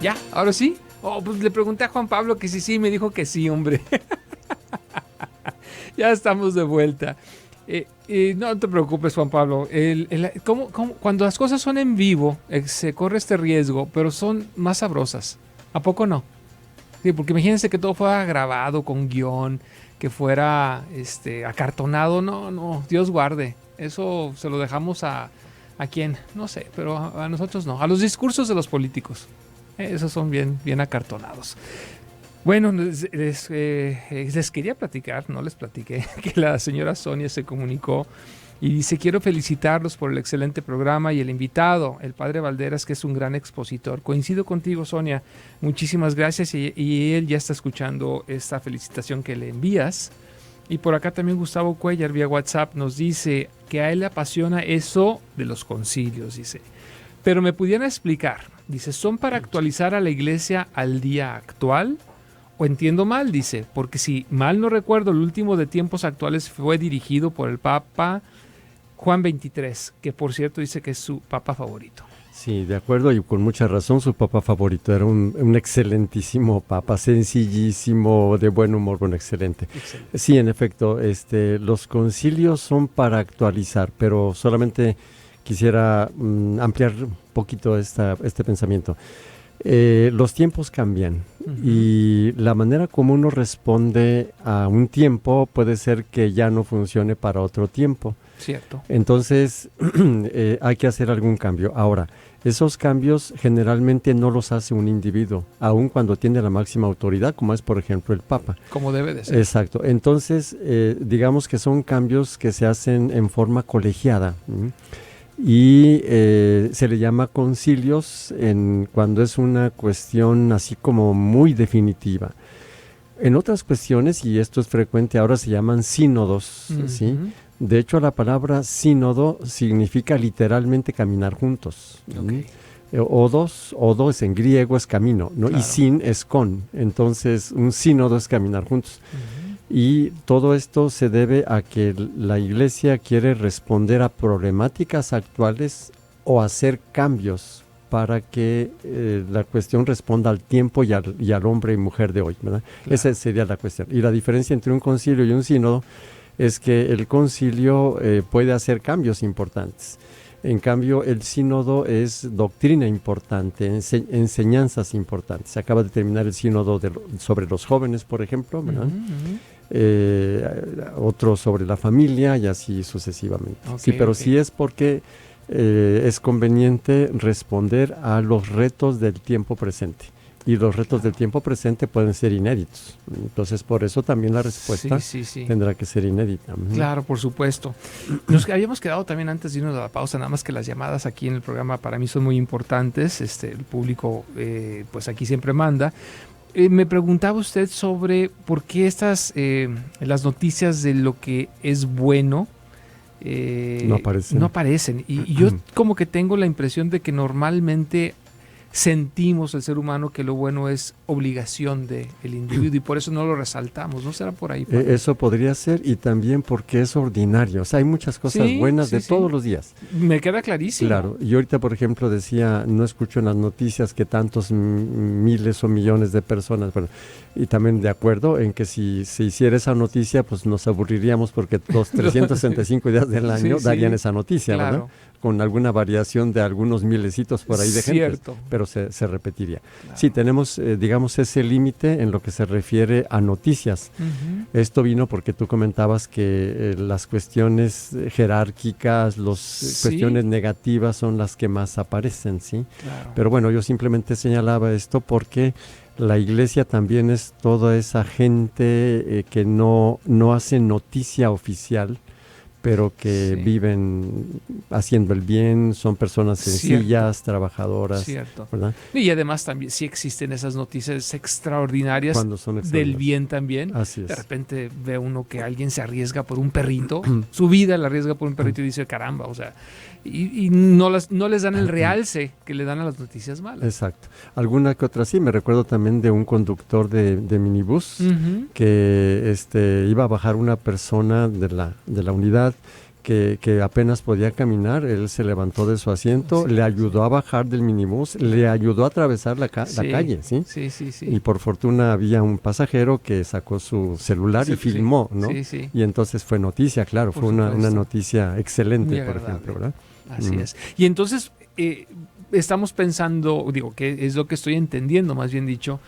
¿Ya? ¿Ahora sí? Oh, pues le pregunté a Juan Pablo que sí, me dijo que sí, hombre. Ya estamos de vuelta. No te preocupes, Juan Pablo. Cuando las cosas son en vivo, se corre este riesgo, pero son más sabrosas. ¿A poco no? Sí, porque imagínense que todo fuera grabado con guión, que fuera acartonado. No, Dios guarde. Eso se lo dejamos a quién, no sé, pero a nosotros no. A los discursos de los políticos. Esos son bien acartonados. Bueno, les quería platicar, no les platiqué, que la señora Sonia se comunicó y dice: quiero felicitarlos por el excelente programa y el invitado, el padre Valderas, que es un gran expositor. Coincido contigo, Sonia, muchísimas gracias, y él ya está escuchando esta felicitación que le envías. Y por acá también Gustavo Cuellar vía WhatsApp nos dice que a él le apasiona eso de los concilios, dice. Pero me pudieran explicar, dice, ¿son para actualizar a la iglesia al día actual? ¿O entiendo mal? Dice, porque si mal no recuerdo, el último de tiempos actuales fue dirigido por el Papa Juan XXIII, que por cierto dice que es su Papa favorito. Sí, de acuerdo, y con mucha razón. Su Papa favorito era un excelentísimo Papa, sencillísimo, de buen humor, bueno, excelente. Sí, en efecto, los concilios son para actualizar, pero solamente quisiera ampliar un poquito este pensamiento. Los tiempos cambian, y la manera como uno responde a un tiempo puede ser que ya no funcione para otro tiempo. Cierto. Entonces hay que hacer algún cambio. Ahora, esos cambios generalmente no los hace un individuo, aun cuando tiene la máxima autoridad, como es por ejemplo el Papa. Como debe de ser. Exacto. Entonces, digamos que son cambios que se hacen en forma colegiada. Y se le llama concilios cuando es una cuestión así como muy definitiva. En otras cuestiones, y esto es frecuente, ahora se llaman sínodos, ¿sí? De hecho, la palabra sínodo significa literalmente caminar juntos. Okay. Odo es en griego, es camino, ¿no? Claro. Y sin es con. Entonces, un sínodo es caminar juntos. Y todo esto se debe a que la Iglesia quiere responder a problemáticas actuales o hacer cambios para que la cuestión responda al tiempo y al hombre y mujer de hoy, ¿verdad? Claro. Esa sería la cuestión. Y la diferencia entre un concilio y un sínodo es que el concilio puede hacer cambios importantes. En cambio, el sínodo es doctrina importante, enseñanzas importantes. Se acaba de terminar el sínodo sobre los jóvenes, por ejemplo, ¿verdad? Otro sobre la familia y así sucesivamente. Okay, sí, pero sí es porque es conveniente responder a los retos del tiempo presente. Y los retos del tiempo presente pueden ser inéditos. Entonces, por eso también la respuesta tendrá que ser inédita. Claro, por supuesto. Nos habíamos quedado también, antes de irnos a la pausa, nada más que las llamadas aquí en el programa para mí son muy importantes. El público, pues aquí siempre manda. Me preguntaba usted sobre por qué las noticias de lo que es bueno no aparecen. Y yo como que tengo la impresión de que normalmente sentimos el ser humano que lo bueno es obligación del individuo y por eso no lo resaltamos. ¿No será por ahí? Eso podría ser, y también porque es ordinario. O sea, hay muchas cosas buenas de todos los días. Me queda clarísimo. Claro. Yo ahorita, por ejemplo, decía, no escucho en las noticias que tantos miles o millones de personas, bueno, y también de acuerdo en que si se hiciera esa noticia, pues nos aburriríamos porque los 365 días del año darían esa noticia, claro, ¿verdad? Con alguna variación de algunos milecitos por ahí de gente, pero se repetiría. Claro. Sí, tenemos, digamos, ese límite en lo que se refiere a noticias. Esto vino porque tú comentabas que las cuestiones jerárquicas, cuestiones negativas son las que más aparecen, ¿sí? Claro. Pero bueno, yo simplemente señalaba esto porque la Iglesia también es toda esa gente que no hace noticia oficial, pero que viven haciendo el bien, son personas sencillas, trabajadoras. Cierto. ¿Verdad? Y además también sí existen esas noticias extraordinarias, del bien también. Así es. De repente ve uno que alguien se arriesga por un perrito, su vida la arriesga por un perrito y dice, caramba, o sea, y no les dan el realce que le dan a las noticias malas. Exacto. Alguna que otra sí, me recuerdo también de un conductor de minibús que iba a bajar una persona de la unidad que apenas podía caminar, él se levantó de su asiento, le ayudó a bajar del minibús, le ayudó a atravesar la calle, ¿sí? Sí. Y por fortuna había un pasajero que sacó su celular y filmó, ¿no? Sí. Y entonces fue noticia, claro, fue una noticia excelente, por ejemplo, ¿verdad? Así es. Y entonces estamos pensando, que es lo que estoy entendiendo, más bien dicho,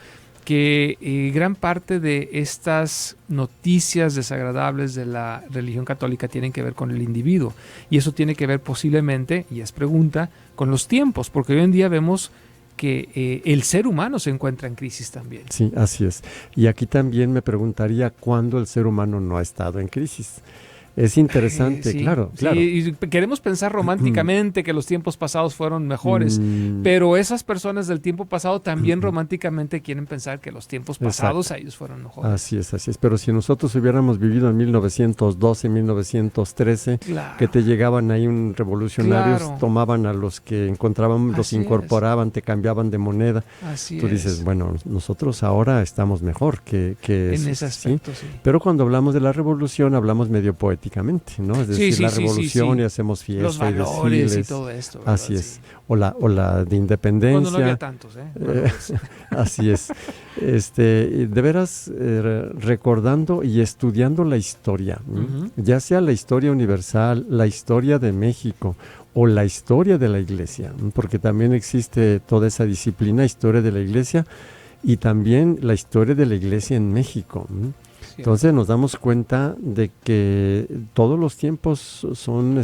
que gran parte de estas noticias desagradables de la religión católica tienen que ver con el individuo. Y eso tiene que ver posiblemente, y es pregunta, con los tiempos, porque hoy en día vemos que el ser humano se encuentra en crisis también. Sí, así es. Y aquí también me preguntaría cuándo el ser humano no ha estado en crisis. Es interesante, claro. Y queremos pensar románticamente que los tiempos pasados fueron mejores, pero esas personas del tiempo pasado también románticamente quieren pensar que los tiempos pasados a ellos fueron mejores. Así es. Pero si nosotros hubiéramos vivido en 1912, 1913, que te llegaban ahí un revolucionarios, tomaban a los que encontraban, los incorporaban, te cambiaban de moneda. Tú dices, bueno, nosotros ahora estamos mejor que en ese aspecto, ¿sí? Pero cuando hablamos de la revolución, hablamos medio poéticamente, ¿no? Es decir, la revolución y hacemos fiesta, los valores y todo esto, ¿verdad? Así es. O la de independencia. Cuando no había tantos, así es. De veras, recordando y estudiando la historia, ya sea la historia universal, la historia de México o la historia de la Iglesia, porque también existe toda esa disciplina, historia de la Iglesia, y también la historia de la Iglesia en México. Entonces nos damos cuenta de que todos los tiempos son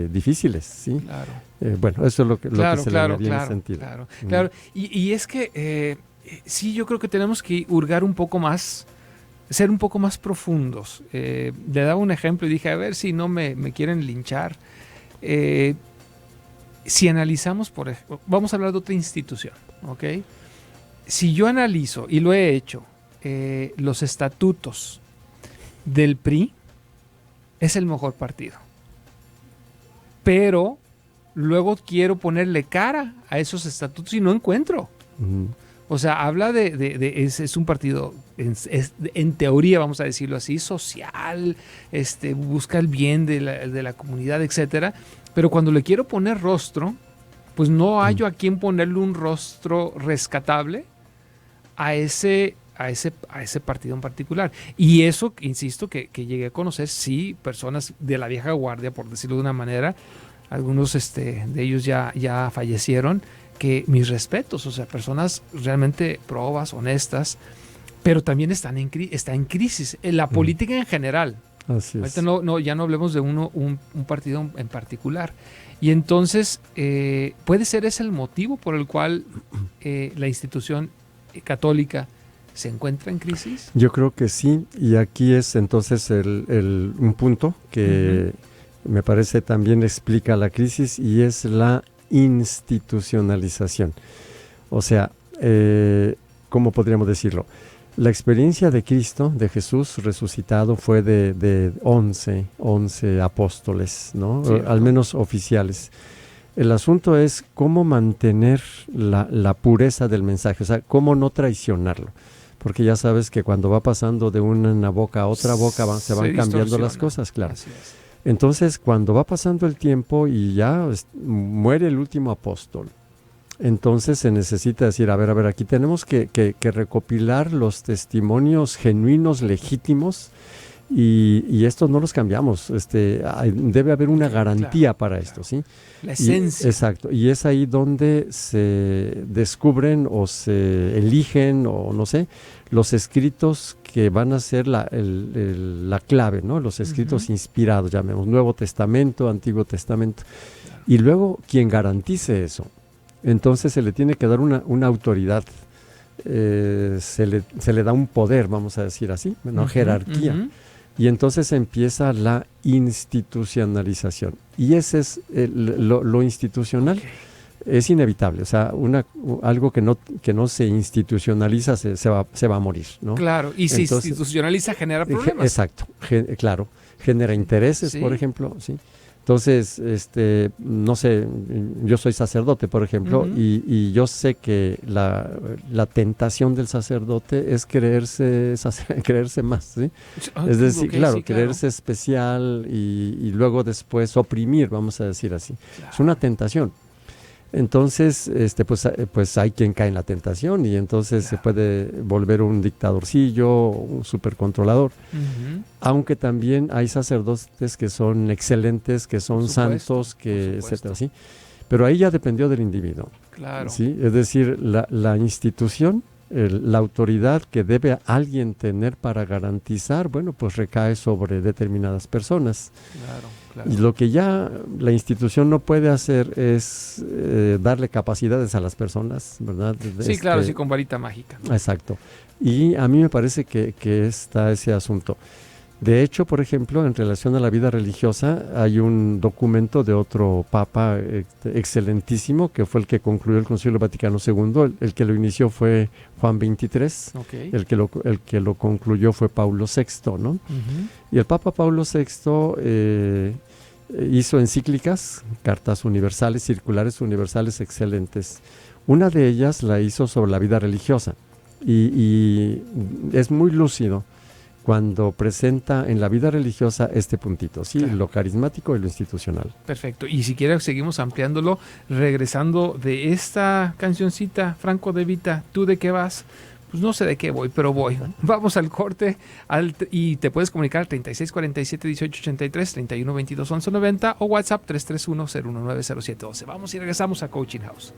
difíciles, ¿sí? Claro. Bueno, eso es lo que se le viene sentido. Claro. Y es que sí, yo creo que tenemos que hurgar un poco más, ser un poco más profundos. Le daba un ejemplo y dije, a ver si no me quieren linchar. Si analizamos, por ejemplo, vamos a hablar de otra institución, ¿ok? Si yo analizo, y lo he hecho, los estatutos del PRI, es el mejor partido. Pero luego quiero ponerle cara a esos estatutos y no encuentro. O sea, habla es un partido, en teoría, vamos a decirlo así, social, busca el bien de la comunidad, etcétera. Pero cuando le quiero poner rostro, pues no hallo a quién ponerle un rostro rescatable a ese partido en particular. Y eso, insisto, que llegué a conocer, sí, personas de la vieja guardia, por decirlo de una manera, algunos de ellos ya fallecieron, que mis respetos, o sea, personas realmente probas, honestas, pero también está en crisis, en la política en general. Así es. Ahorita ya no hablemos de un partido en particular. Y entonces, ¿puede ser ese el motivo por el cual la institución católica se encuentra en crisis? Yo creo que sí, y aquí es entonces un punto que me parece también explica la crisis, y es la institucionalización. O sea, ¿cómo podríamos decirlo? La experiencia de Cristo, de Jesús resucitado, fue de 11 apóstoles, ¿no? Sí, al menos oficiales. El asunto es cómo mantener la pureza del mensaje, o sea, cómo no traicionarlo. Porque ya sabes que cuando va pasando de una boca a otra boca se van cambiando las cosas, claro. Entonces, cuando va pasando el tiempo y ya muere el último apóstol, entonces se necesita decir, a ver, aquí tenemos que recopilar los testimonios genuinos, legítimos, y estos no los cambiamos. Debe haber una garantía para esto, ¿sí? La esencia. Exacto. Y es ahí donde se descubren o se eligen, o no sé, los escritos que van a ser la clave, ¿no? Los escritos inspirados, llamemos Nuevo Testamento, Antiguo Testamento. Y luego, quien garantice eso, entonces se le tiene que dar una autoridad, se le da un poder, vamos a decir así, una jerarquía. Y entonces empieza la institucionalización. Y ese es lo institucional. Okay. Es inevitable. O sea, algo que no se institucionaliza se va a morir, ¿no? Claro, y si institucionaliza genera problemas. Exacto, claro. Genera intereses, por ejemplo, ¿sí? Entonces, no sé, yo soy sacerdote, por ejemplo, Ujú. y yo sé que la tentación del sacerdote es creerse más, ¿sí? Es decir, Ok, claro, sí, claro. creerse especial y luego después oprimir, vamos a decir así. Es una Claro, tentación. Entonces, pues hay quien cae en la tentación y entonces se claro. puede volver un dictadorcillo, un supercontrolador. Ujú. Aunque también hay sacerdotes que son excelentes, que Por son supuesto, santos, por que etcétera, supuesto. ¿sí? Pero ahí ya dependió del individuo, Claro. ¿sí? Es decir, la institución, la autoridad que debe alguien tener para garantizar, bueno, pues recae sobre determinadas personas. Claro, Y claro. lo que ya la institución no puede hacer es darle capacidades a las personas, ¿verdad? Sí, claro, sí, con varita mágica, ¿no? Exacto. Y a mí me parece que está ese asunto. De hecho, por ejemplo, en relación a la vida religiosa, hay un documento de otro papa excelentísimo, que fue el que concluyó el Concilio Vaticano II. El que lo inició fue Juan XXIII, Ok. el que lo concluyó fue Paulo VI, ¿no? Ujú. Y el Papa Paulo VI hizo encíclicas, cartas universales, circulares universales excelentes. Una de ellas la hizo sobre la vida religiosa y es muy lúcido cuando presenta en la vida religiosa este puntito, ¿sí? Claro. Lo carismático y lo institucional. Perfecto. Y si quieres, seguimos ampliándolo, regresando de esta cancioncita, Franco De Vita, ¿tú de qué vas? Pues no sé de qué voy, pero voy. Vamos al corte y te puedes comunicar al 36 47 18 83, 31 22 11 90 o WhatsApp 331 019 07 12. Vamos y regresamos a Coaching House.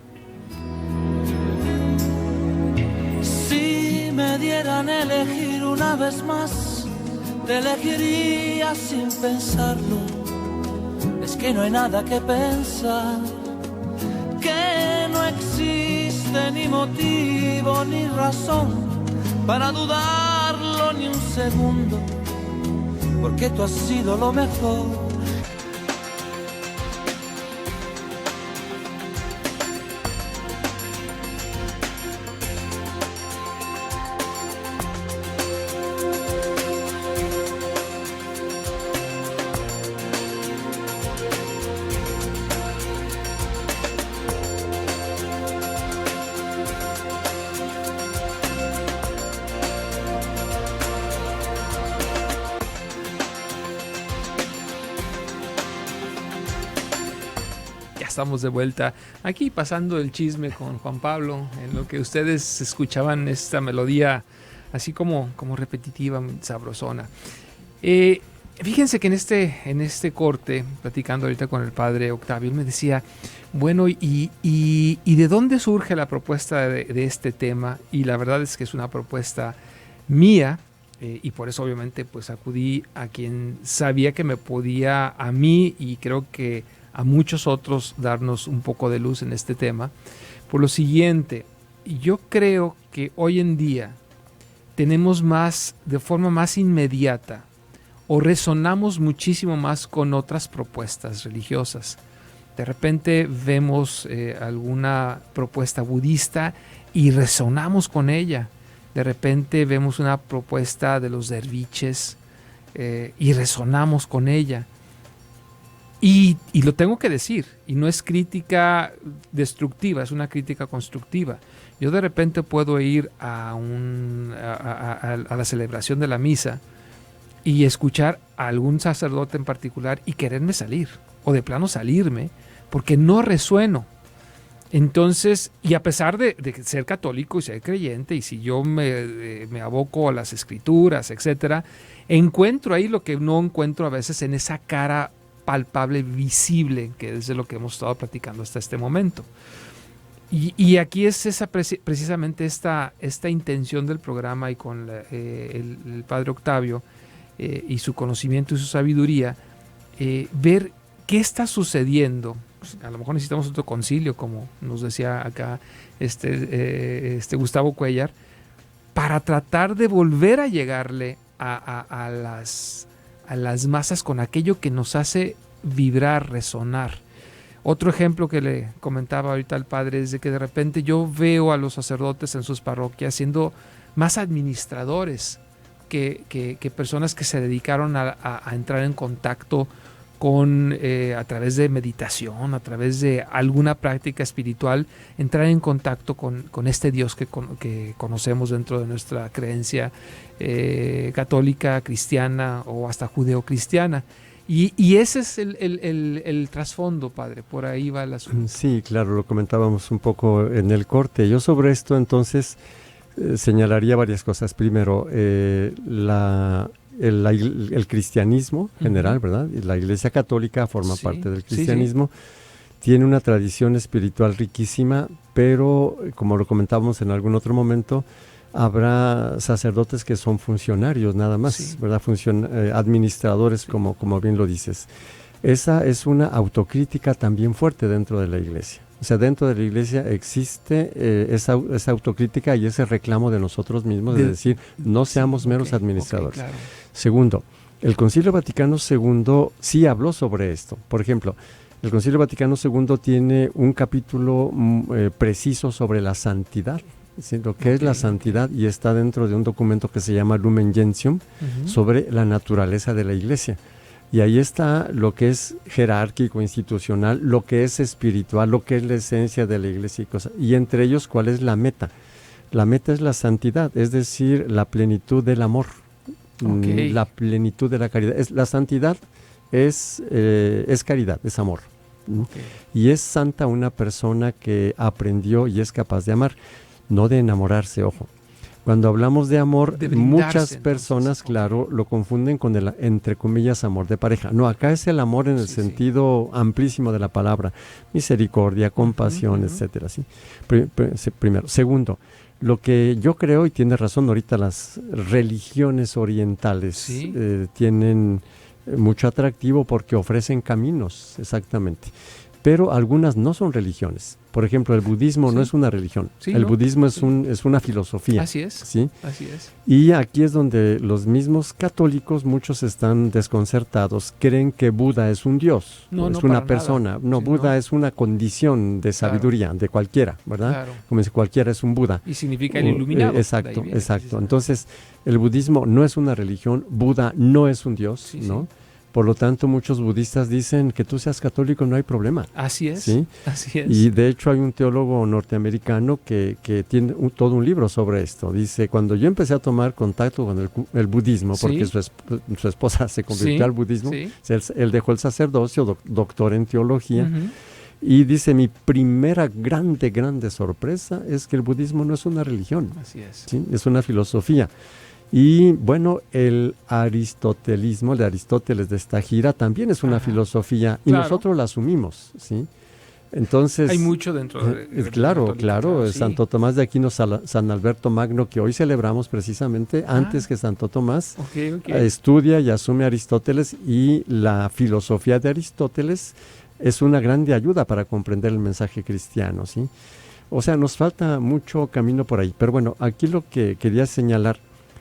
Si me dieran elegir una vez más, te elegiría sin pensarlo. Es que no hay nada que pensar, que no existe ni motivo ni razón para dudarlo ni un segundo, porque tú has sido lo mejor. Estamos de vuelta aquí pasando el chisme con Juan Pablo, en lo que ustedes escuchaban esta melodía así como repetitiva, sabrosona. Fíjense que en este corte, platicando ahorita con el padre Octavio, él me decía, bueno, ¿y de dónde surge la propuesta de este tema? Y la verdad es que es una propuesta mía, y por eso obviamente pues acudí a quien sabía que me podía a mí y creo que a muchos otros darnos un poco de luz en este tema. Por lo siguiente, yo creo que hoy en día tenemos más, de forma más inmediata, o resonamos muchísimo más con otras propuestas religiosas. De repente vemos alguna propuesta budista y resonamos con ella. De repente vemos una propuesta de los derviches y resonamos con ella. Y lo tengo que decir, y no es crítica destructiva, es una crítica constructiva. Yo de repente puedo ir a la celebración de la misa y escuchar a algún sacerdote en particular y quererme salir, o de plano salirme, porque no resueno. Entonces, y a pesar de ser católico y ser creyente, y si yo me aboco a las escrituras, etcétera, encuentro ahí lo que no encuentro a veces en esa cara palpable, visible, que es de lo que hemos estado platicando hasta este momento. Y aquí es precisamente esta intención del programa y con el padre Octavio y su conocimiento y su sabiduría, ver qué está sucediendo. Pues, a lo mejor necesitamos otro concilio, como nos decía acá Gustavo Cuellar, para tratar de volver a llegarle a las masas con aquello que nos hace vibrar, resonar. Otro ejemplo que le comentaba ahorita al padre es de que de repente yo veo a los sacerdotes en sus parroquias siendo más administradores que personas que se dedicaron a entrar en contacto a través de meditación, a través de alguna práctica espiritual, entrar en contacto con este Dios que conocemos dentro de nuestra creencia católica, cristiana o hasta judeocristiana. Y ese es el trasfondo, padre, por ahí va el asunto. Sí, claro, lo comentábamos un poco en el corte. Yo sobre esto entonces señalaría varias cosas. Primero, el cristianismo general, ¿verdad? Y la Iglesia Católica forma parte del cristianismo. Tiene una tradición espiritual riquísima, pero como lo comentábamos en algún otro momento, habrá sacerdotes que son funcionarios nada más, ¿verdad? Administradores, como bien lo dices. Esa es una autocrítica también fuerte dentro de la Iglesia. O sea, dentro de la Iglesia existe esa autocrítica y ese reclamo de nosotros mismos de decir, no seamos meros administradores. Claro. Segundo, el Concilio Vaticano II sí habló sobre esto. Por ejemplo, el Concilio Vaticano II tiene un capítulo preciso sobre la santidad. ¿Sí? Lo que es la santidad, y está dentro de un documento que se llama Lumen Gentium, sobre la naturaleza de la Iglesia. Y ahí está lo que es jerárquico, institucional, lo que es espiritual, lo que es la esencia de la Iglesia y cosas. Y entre ellos, ¿cuál es la meta? La meta es la santidad, es decir, la plenitud del amor, la plenitud de la caridad. La santidad es caridad, es amor. Y es santa una persona que aprendió y es capaz de amar. No de enamorarse, ojo. Cuando hablamos de amor, muchas personas, claro, lo confunden con el, entre comillas, amor de pareja. No, acá es el amor en el sentido amplísimo de la palabra. Misericordia, compasión, etcétera. ¿Sí? Primero. Segundo, lo que yo creo, y tiene razón ahorita, las religiones orientales tienen mucho atractivo porque ofrecen caminos, exactamente. Pero algunas no son religiones. Por ejemplo, el budismo no es una religión. El budismo es una filosofía. Así es. ¿Sí? Así es. Y aquí es donde los mismos católicos, muchos están desconcertados, creen que Buda es un dios, es una persona. No, Buda es una condición de sabiduría, de cualquiera, ¿verdad? Claro. Como dice, cualquiera es un Buda. Y significa el iluminado. Exacto. Entonces, el budismo no es una religión, Buda no es un dios, ¿no? Por lo tanto, muchos budistas dicen que tú seas católico no hay problema. Así es, ¿sí? Así es. Y de hecho hay un teólogo norteamericano que tiene todo un libro sobre esto. Dice, cuando yo empecé a tomar contacto con el budismo, porque su esposa se convirtió al budismo, él dejó el sacerdocio, doctor en teología, y dice, mi primera grande sorpresa es que el budismo no es una religión. Así es. ¿Sí? Es una filosofía. Y bueno, el aristotelismo de Aristóteles de esta gira también es una filosofía y nosotros la asumimos, ¿sí? Entonces, hay mucho dentro de claro, Santo Tomás de Aquino, San Alberto Magno, que hoy celebramos precisamente antes que Santo Tomás, estudia y asume Aristóteles, y la filosofía de Aristóteles es una grande ayuda para comprender el mensaje cristiano, ¿sí? O sea, nos falta mucho camino por ahí, pero bueno, aquí lo que quería señalar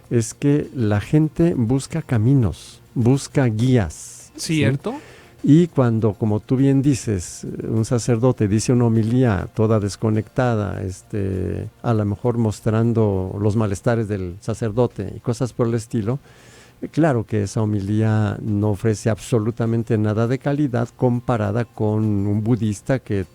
es que la gente busca caminos, busca guías. ¿Cierto? ¿Sí? Y cuando, como tú bien dices, un sacerdote dice una homilía toda desconectada, a lo mejor mostrando los malestares del sacerdote y cosas por el estilo, claro que esa homilía no ofrece absolutamente nada de calidad comparada con un budista que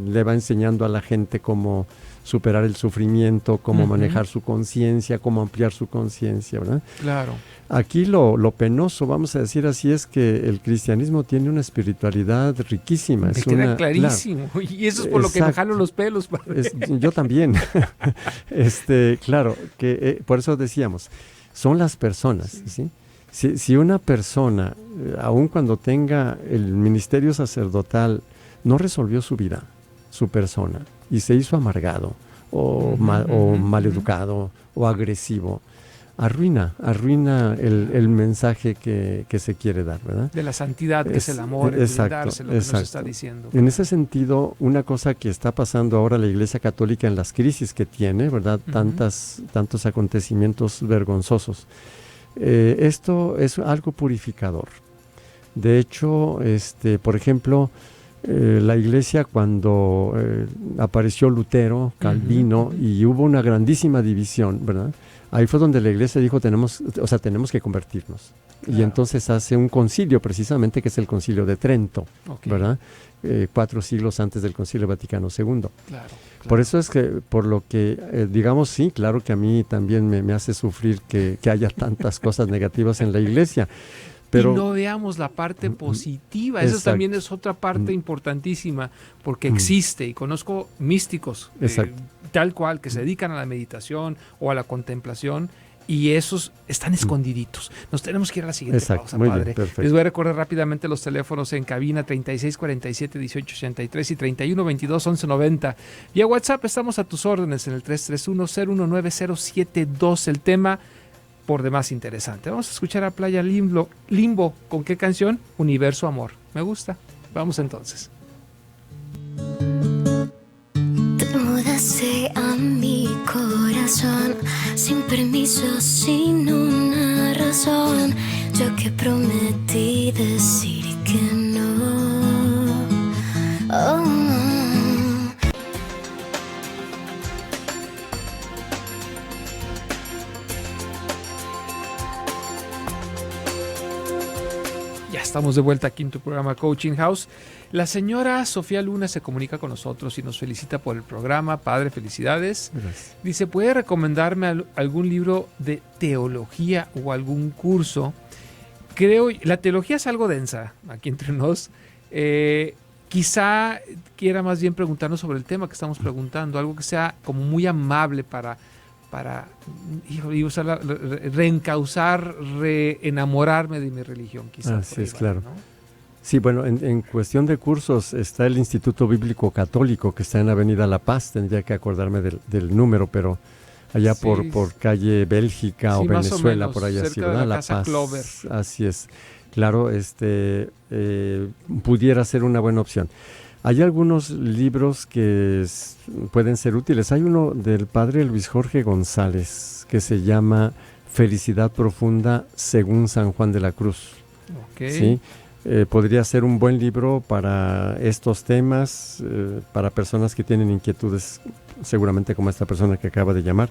le va enseñando a la gente cómo superar el sufrimiento, cómo manejar su conciencia, cómo ampliar su conciencia, ¿verdad? Claro. Aquí lo penoso, vamos a decir así, es que el cristianismo tiene una espiritualidad riquísima. Me queda clarísimo. Claro, y eso es por lo que me jalo los pelos, padre. Yo también. Claro, que por eso decíamos, son las personas, ¿sí? Si una persona, aun cuando tenga el ministerio sacerdotal, no resolvió su vida, su persona, y se hizo amargado o maleducado o agresivo, arruina el mensaje que se quiere dar, ¿verdad? De la santidad, que es el amor, el brindarse, lo que nos está diciendo. En ese sentido, una cosa que está pasando ahora la Iglesia Católica en las crisis que tiene, ¿verdad? Tantos acontecimientos vergonzosos. Esto es algo purificador. De hecho, por ejemplo, la Iglesia, cuando apareció Lutero, Calvino, y hubo una grandísima división, ¿verdad? Ahí fue donde la iglesia dijo, tenemos que convertirnos. Claro. Y entonces hace un concilio precisamente, que es el concilio de Trento, ¿verdad? 4 siglos antes del Concilio Vaticano II. Claro. Por eso es que, por lo que, digamos, sí, claro que a mí también me hace sufrir que haya tantas cosas negativas en la iglesia. Pero, y no veamos la parte positiva. Esa también es otra parte importantísima, porque existe, y conozco místicos, tal cual, que se dedican a la meditación o a la contemplación, y esos están escondiditos. Nos tenemos que ir a la siguiente pausa, muy padre. bien, Les voy a recordar rápidamente los teléfonos en cabina: 3647-1883 y 3122-1190. Y a WhatsApp estamos a tus órdenes en el 331-019-072. El tema por demás interesante. Vamos a escuchar a Playa Limbo. ¿Con qué canción? Universo Amor. Me gusta. Vamos entonces. Te mudaste a mi corazón sin permiso, sin una razón. Yo que prometí decir que no. Oh. Estamos de vuelta aquí en tu programa Coaching House. La señora Sofía Luna se comunica con nosotros y nos felicita por el programa. Padre, felicidades. Gracias. Dice, ¿puede recomendarme algún libro de teología o algún curso? Creo, la teología es algo densa, aquí entre nos. Quizá quiera más bien preguntarnos sobre el tema que estamos preguntando, algo que sea como muy amable para reencauzar, reenamorarme de mi religión, quizás. Así es, claro. ¿No? Sí, bueno, en cuestión de cursos está el Instituto Bíblico Católico, que está en Avenida La Paz, tendría que acordarme del número, pero allá sí, por calle Bélgica o Venezuela, por allá, cerca de la Casa Clover. Así es, claro, pudiera ser una buena opción. Hay algunos libros que pueden ser útiles. Hay uno del padre Luis Jorge González que se llama Felicidad Profunda según San Juan de la Cruz. ¿Sí? Podría ser un buen libro para estos temas, para personas que tienen inquietudes, seguramente como esta persona que acaba de llamar.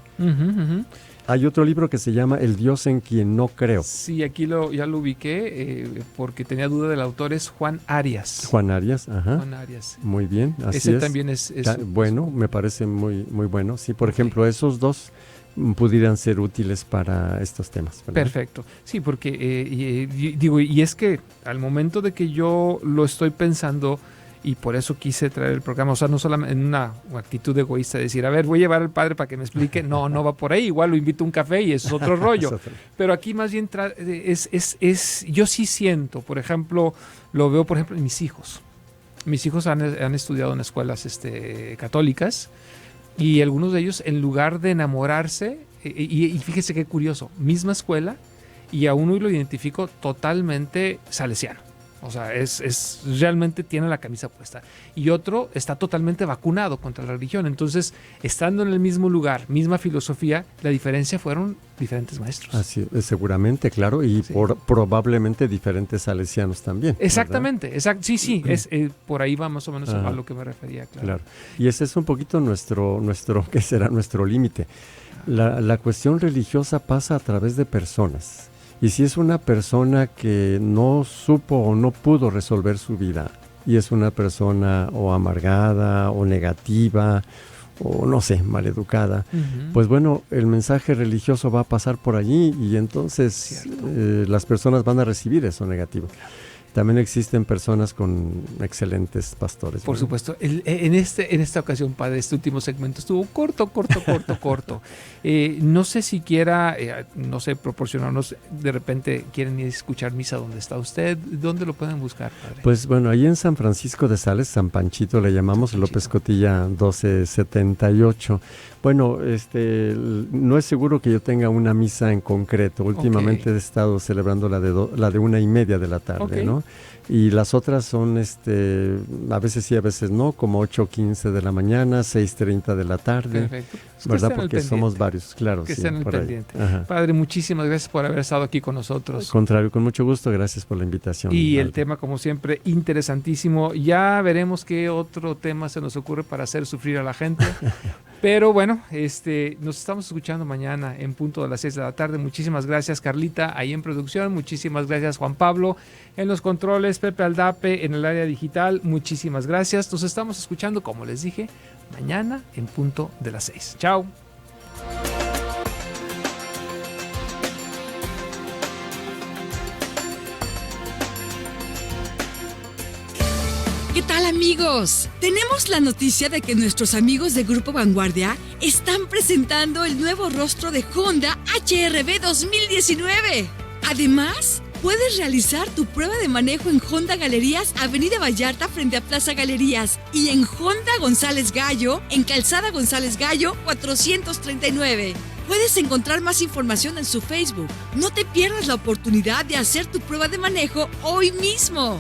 Hay otro libro que se llama El Dios en quien no creo. Sí, aquí ya lo ubiqué porque tenía duda del autor, es Juan Arias. Juan Arias, ajá. Juan Arias. Muy bien, así Ese es. También es bueno, me parece muy, muy bueno. Sí, por ejemplo, esos dos pudieran ser útiles para estos temas, ¿verdad? Perfecto. Sí, porque y es que al momento de que yo lo estoy pensando, y por eso quise traer el programa, o sea, no solamente en una actitud egoísta de decir, a ver, voy a llevar al padre para que me explique, no va por ahí, igual lo invito a un café y eso es otro rollo. Pero aquí más bien yo sí siento, por ejemplo, lo veo por ejemplo en mis hijos. Mis hijos han estudiado en escuelas católicas, y algunos de ellos, en lugar de enamorarse, y fíjese qué curioso, misma escuela, y a uno lo identifico totalmente salesiano. O sea, realmente tiene la camisa puesta. Y otro está totalmente vacunado contra la religión. Entonces, estando en el mismo lugar, misma filosofía, la diferencia fueron diferentes maestros. Así es, seguramente, claro, y sí, probablemente diferentes salesianos también. Exactamente, sí, por ahí va más o menos a lo que me refería, claro. Y ese es un poquito nuestro ¿qué será? Nuestro límite. La cuestión religiosa pasa a través de personas. Y si es una persona que no supo o no pudo resolver su vida, y es una persona o amargada o negativa o no sé, maleducada, pues bueno, el mensaje religioso va a pasar por allí y entonces las personas van a recibir eso negativo. También existen personas con excelentes pastores. Por supuesto. En esta ocasión, padre, este último segmento estuvo corto. No sé si quiera, proporcionarnos, de repente quieren ir a escuchar misa donde está usted. ¿Dónde lo pueden buscar, padre? Pues bueno, ahí en San Francisco de Sales, San Panchito le llamamos, López Cotilla 1278. Bueno, no es seguro que yo tenga una misa en concreto. Últimamente he estado celebrando la de 1:30 de la tarde, ¿no? Y las otras son, a veces sí, a veces no, como 8:15 de la mañana, 6:30 de la tarde. Perfecto. ¿Verdad? Porque somos varios, claro. Que estén al pendiente. Padre, muchísimas gracias por haber estado aquí con nosotros. Al contrario, con mucho gusto, gracias por la invitación. Y el tema, como siempre, interesantísimo. Ya veremos qué otro tema se nos ocurre para hacer sufrir a la gente. Pero bueno, nos estamos escuchando mañana en punto de las 6 de la tarde. Muchísimas gracias, Carlita, ahí en producción. Muchísimas gracias, Juan Pablo, en los controles. Pepe Aldape, en el área digital. Muchísimas gracias. Nos estamos escuchando, como les dije, mañana en punto de las 6. Chao. ¿Qué tal, amigos? Tenemos la noticia de que nuestros amigos de Grupo Vanguardia están presentando el nuevo rostro de Honda HR-V 2019. Además, puedes realizar tu prueba de manejo en Honda Galerías, Avenida Vallarta frente a Plaza Galerías, y en Honda González Gallo, en Calzada González Gallo 439. Puedes encontrar más información en su Facebook. No te pierdas la oportunidad de hacer tu prueba de manejo hoy mismo.